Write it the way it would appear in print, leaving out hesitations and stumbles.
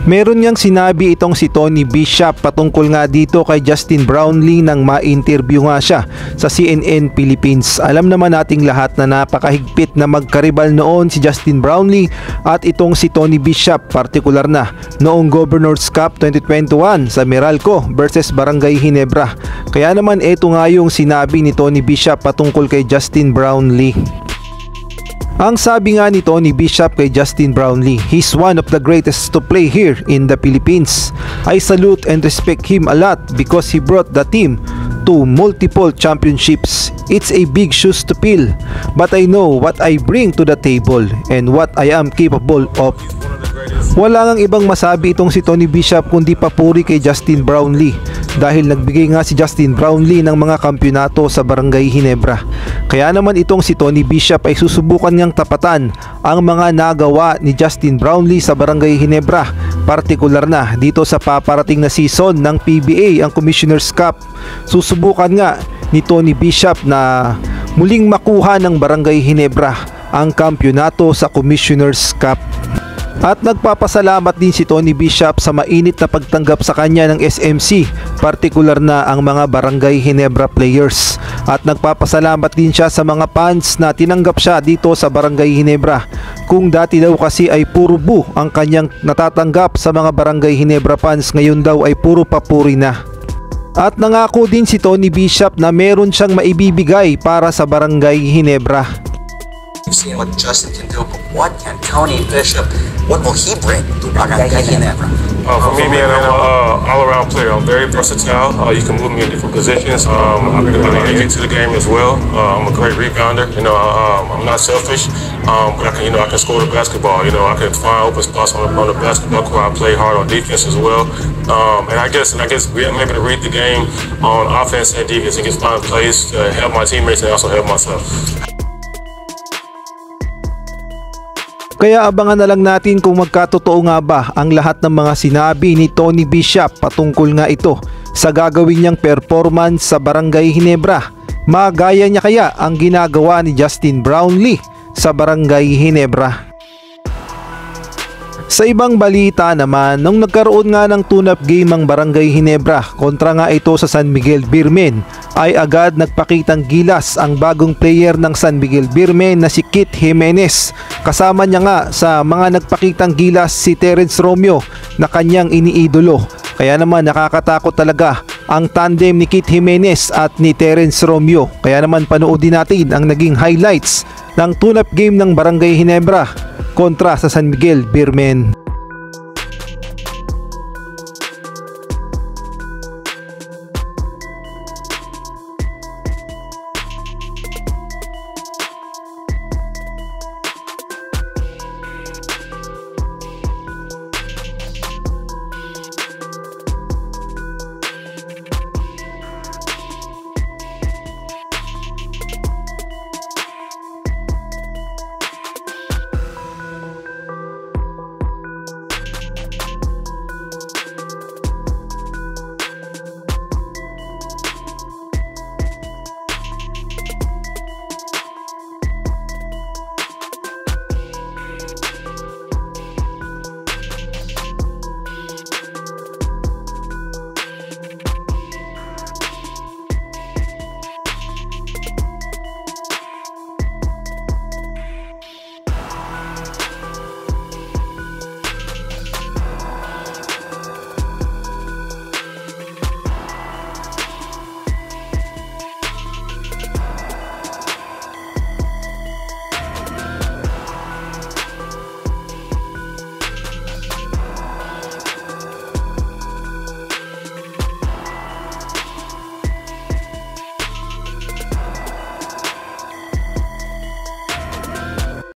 Meron niyang sinabi itong si Tony Bishop patungkol nga dito kay Justin Brownlee nang ma-interview nga siya sa CNN Philippines. Alam naman nating lahat na napakahigpit na magkaribal noon si Justin Brownlee at itong si Tony Bishop, partikular na noong Governors Cup 2021 sa Meralco versus Barangay Ginebra. Kaya naman ito nga yung sinabi ni Tony Bishop patungkol kay Justin Brownlee. Ang sabi nga ni Tony Bishop kay Justin Brownlee, "He's one of the greatest to play here in the Philippines. I salute and respect him a lot because he brought the team to multiple championships. It's a big shoes to fill, but I know what I bring to the table and what I am capable of." Wala ngang ibang masabi itong si Tony Bishop kundi papuri kay Justin Brownlee dahil nagbigay nga si Justin Brownlee ng mga kampyonato sa Barangay Ginebra. Kaya naman itong si Tony Bishop ay susubukan niyang tapatan ang mga nagawa ni Justin Brownlee sa Barangay Ginebra, partikular na dito sa paparating na season ng PBA, ang Commissioner's Cup. Susubukan nga ni Tony Bishop na muling makuha ng Barangay Ginebra ang kampyonato sa Commissioner's Cup. At nagpapasalamat din si Tony Bishop sa mainit na pagtanggap sa kanya ng SMC, partikular na ang mga Barangay Ginebra players. At nagpapasalamat din siya sa mga fans na tinanggap siya dito sa Barangay Ginebra. Kung dati daw kasi ay puro bu ang kanyang natatanggap sa mga Barangay Ginebra fans, ngayon daw ay puro papuri na. At nangako din si Tony Bishop na meron siyang maibibigay para sa Barangay Ginebra. You've seen what Justin can do, but what can Tony Bishop, what will he bring to Barangay Ginebra? For me, man, I'm an all-around player. I'm very versatile. You can move me in different positions. I can really get to the game as well. I'm a great rebounder. I'm not selfish, but I can score the basketball. I can find open spots on the basketball court. I play hard on defense as well. And I guess I'm able to read the game on offense and defense and get find plays to help my teammates and also help myself. Kaya abangan na lang natin kung magkatotoo nga ba ang lahat ng mga sinabi ni Tony Bishop patungkol nga ito sa gagawin niyang performance sa Barangay Ginebra. Magaya niya kaya ang ginagawa ni Justin Brownlee sa Barangay Ginebra? Sa ibang balita naman, nung nagkaroon nga ng tune-up game ang Barangay Ginebra kontra nga ito sa San Miguel Beermen, ay agad nagpakitang gilas ang bagong player ng San Miguel Beermen na si Kit Jimenez. Kasama niya nga sa mga nagpakitang gilas si Terence Romeo na kanyang iniidolo. Kaya naman nakakatakot talaga ang tandem ni Kit Jimenez at ni Terence Romeo. Kaya naman panoodin natin ang naging highlights ng tune-up game ng Barangay Ginebra kontra sa San Miguel Beermen.